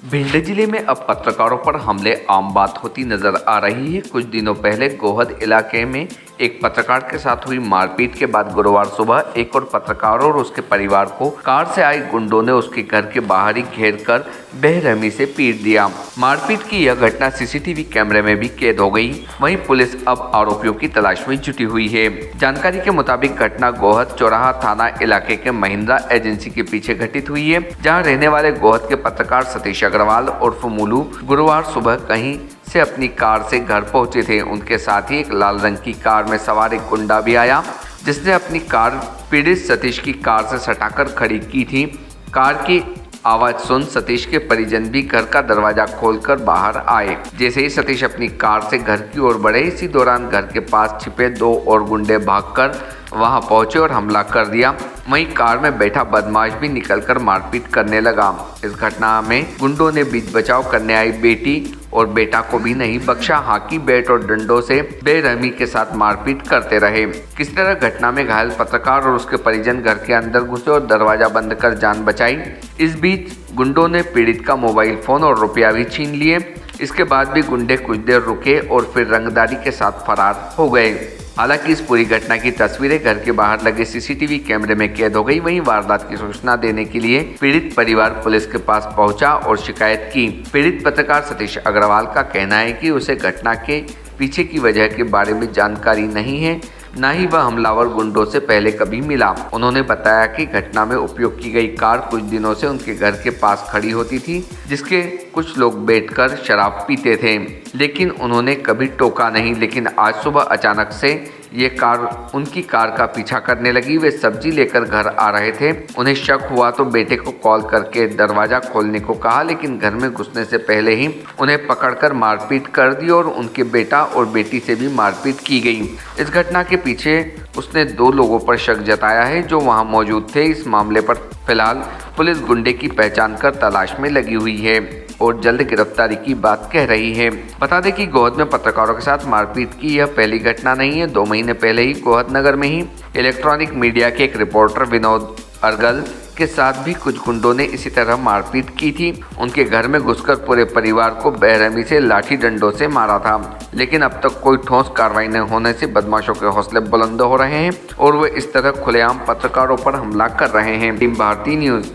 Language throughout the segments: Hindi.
भिंड जिले में अब पत्रकारों पर हमले आम बात होती नजर आ रही है। कुछ दिनों पहले गोहद इलाके में एक पत्रकार के साथ हुई मारपीट के बाद गुरुवार सुबह एक और पत्रकार और उसके परिवार को कार से आए गुंडों ने उसके घर के बाहर ही घेर कर बेरहमी से पीट दिया। मारपीट की यह घटना सीसीटीवी कैमरे में भी कैद हो गई। वहीं पुलिस अब आरोपियों की तलाश में जुटी हुई है। जानकारी के मुताबिक घटना गोहद चौराहा थाना इलाके के महिंद्रा एजेंसी के पीछे घटित हुई है, जहां रहने वाले गोहद के पत्रकार सतीश अग्रवाल उर्फ मुलू गुरुवार सुबह कहीं से अपनी कार से घर पहुंचे थे। उनके साथ ही एक लाल रंग की कार में सवार एक गुंडा भी आया, जिसने अपनी कार पीड़ित सतीश की कार से सटाकर खड़ी की थी। कार की आवाज सुन सतीश के परिजन भी घर का दरवाजा खोलकर बाहर आए। जैसे ही सतीश अपनी कार से घर की ओर बढ़े, इसी दौरान घर के पास छिपे दो और गुंडे भागकर वहां पहुंचे और हमला कर दिया। वहीं कार में बैठा बदमाश भी निकलकर मारपीट करने लगा। इस घटना में गुंडों ने बीच बचाव करने आई बेटी और बेटा को भी नहीं बख्शा। हाकी बैट और डंडों से बेरहमी के साथ मारपीट करते रहे। किस तरह घटना में घायल पत्रकार और उसके परिजन घर के अंदर घुसे और दरवाजा बंद कर जान बचाई। इस बीच गुंडों ने पीड़ित का मोबाइल फोन और रुपया भी छीन लिए। इसके बाद भी गुंडे कुछ देर रुके और फिर रंगदारी के साथ फरार हो गए। हालांकि इस पूरी घटना की तस्वीरें घर के बाहर लगे सीसीटीवी कैमरे में कैद हो गई। वहीं वारदात की सूचना देने के लिए पीड़ित परिवार पुलिस के पास पहुंचा और शिकायत की। पीड़ित पत्रकार सतीश अग्रवाल का कहना है कि उसे घटना के पीछे की वजह के बारे में जानकारी नहीं है, न ही वह हमलावर गुंडों से पहले कभी मिला। उन्होंने बताया कि घटना में उपयोग की गई कार कुछ दिनों से उनके घर के पास खड़ी होती थी, जिसके कुछ लोग बैठकर शराब पीते थे, लेकिन उन्होंने कभी टोका नहीं। लेकिन आज सुबह अचानक से ये कार उनकी कार का पीछा करने लगी। वे सब्जी लेकर घर आ रहे थे। उन्हें शक हुआ तो बेटे को कॉल करके दरवाजा खोलने को कहा, लेकिन घर में घुसने से पहले ही उन्हें पकड़कर मारपीट कर दी और उनके बेटा और बेटी से भी मारपीट की गई। इस घटना के पीछे उसने 2 लोगों पर शक जताया है जो वहां मौजूद थे। इस मामले पर फिलहाल पुलिस गुंडे की पहचान कर तलाश में लगी हुई है और जल्द गिरफ्तारी की बात कह रही है। बता दें कि गोहद में पत्रकारों के साथ मारपीट की यह पहली घटना नहीं है। 2 महीने पहले ही गोहद नगर में ही इलेक्ट्रॉनिक मीडिया के एक रिपोर्टर विनोद अर्गल के साथ भी कुछ गुंडों ने इसी तरह मारपीट की थी। उनके घर में घुसकर पूरे परिवार को बेरहमी से लाठी डंडों से मारा था, लेकिन अब तक कोई ठोस कार्रवाई न होने से बदमाशों के हौसले बुलंद हो रहे हैं और वे इस तरह खुलेआम पत्रकारों पर हमला कर रहे हैं। Team Bharati News.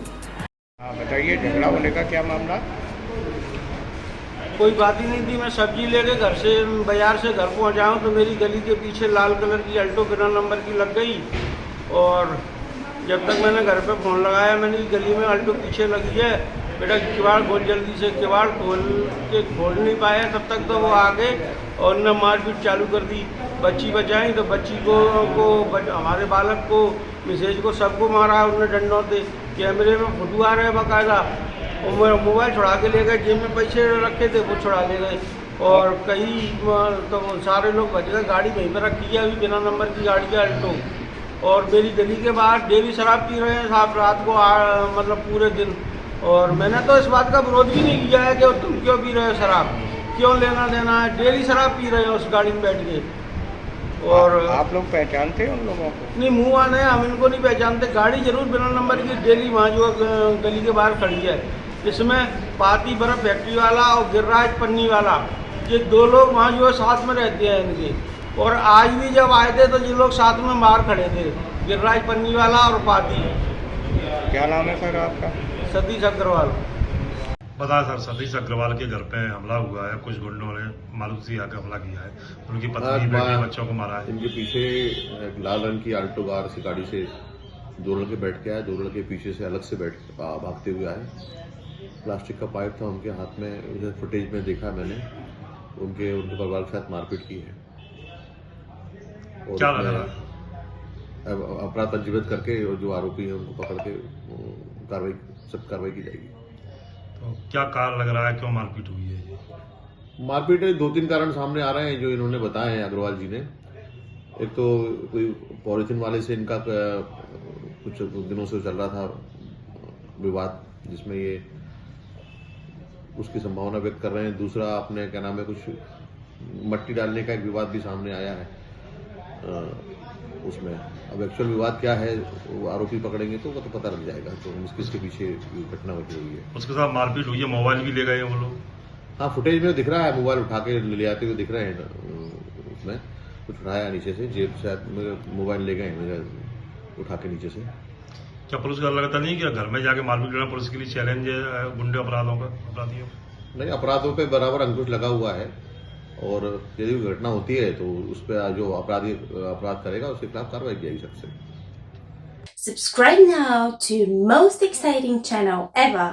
बताइए, झगड़ा होने का क्या मामला? कोई बात ही नहीं थी। मैं सब्जी लेके घर से बाजार से घर पहुंचाऊं तो मेरी गली के पीछे लाल कलर की अल्टो बिना नंबर की लग गई और जब तक मैंने घर पे फ़ोन लगाया, मैंने गली में अल्टो पीछे लगी है, बेटा किवाड़ खोल जल्दी से। किवाड़ खोल नहीं पाया तब तक तो वो आ गए और उन्होंने मारपीट चालू कर दी। बच्ची बचाई तो बच्ची को हमारे बालक को, मिसेज को, सबको मारा उन्होंने डंडों से। कैमरे में फोटो आ रहे हैं बाकायदा। और मोबाइल छुड़ा के ले गए, जेब में पैसे रखे थे वो छुड़ा ले गए और कई तो सारे लोग बच गए। गाड़ी वहीं पर रखी है अभी, बिना नंबर की गाड़ी है अल्टो। और मेरी गली के बाहर डेली शराब पी रहे हैं साहब, रात को मतलब पूरे दिन। और मैंने तो इस बात का विरोध भी नहीं किया है कि तुम क्यों पी रहे हो शराब, क्यों लेना देना है। डेली शराब पी रहे हैं उस गाड़ी में बैठ के। और आप लोग पहचानते हैं उन लोगों को? नहीं, मुँह आने हम इनको नहीं पहचानते। गाड़ी जरूर बिना नंबर की डेली वहाँ जो गली के बाहर खड़ी है। इसमें पाती बर्फ फैक्ट्री वाला और गिरिराज पन्नी वाला, ये 2 लोग वहाँ जो साथ में रहते हैं इनके। और आज भी जब आए थे तो ये लोग साथ में बाहर खड़े थे, गिरिराज पन्नी वाला और पाती। क्या नाम है सर आपका? सतीश अग्रवाल। पता है सर, सतीश अग्रवाल के घर पे हमला हुआ है। कुछ गुंडों ने मारुति आकर हमला किया है, उनकी पत्नी बेटी बच्चों को मारा है। इनके पीछे एक लाल रंग की आल्टो कार से गाड़ी से 2 लड़के बैठ के आए। 2 लड़के पीछे से अलग से भागते हुए आए। प्लास्टिक का पाइप था उनके हाथ में। उधर फुटेज में देखा मैंने, उनके परिवार के साथ मारपीट की है। और क्या लग रहा है? अपराध पंजीबद्ध करके जो आरोपी है उनको पकड़ के सख्त कार्रवाई की जाएगी। तो क्या कारण लग रहा है, क्यों मारपीट हुई है ये? मारपीट 2-3 कारण सामने आ रहे हैं जो इन्होंने बताए हैं अग्रवाल जी ने। एक तो कोई पॉलिथीन वाले से इनका कुछ दिनों से चल रहा था विवाद, जिसमें ये उसकी संभावना व्यक्त कर रहे हैं। दूसरा आपने क्या नाम है, कुछ मट्टी डालने का एक विवाद भी सामने आया है। उसमें अब एक्चुअल विवाद क्या है वो आरोपी पकड़ेंगे तो वो तो पता लग जाएगा तो किसके पीछे ये घटना घटी हुई है। उसके साथ मारपीट हुई है, मोबाइल भी ले गए हैं वो लोग। हाँ, फुटेज में दिख रहा है, मोबाइल उठा के ले आते हुए दिख रहे हैं, उसमें कुछ उठाया नीचे से, जेब से मोबाइल ले गए हैं मेरा उठा के नीचे से। क्या पुलिस का लगता नहीं कि घर में जाके मारपीट करना पुलिस के लिए चैलेंज है गुंडे अपराधियों? नहीं, अपराधों पे बराबर अंकुश लगा हुआ है और यदि कोई घटना होती है तो उस पर जो अपराध करेगा उसके खिलाफ कार्रवाई की जाएगी सख्त से। Subscribe now to most exciting channel ever.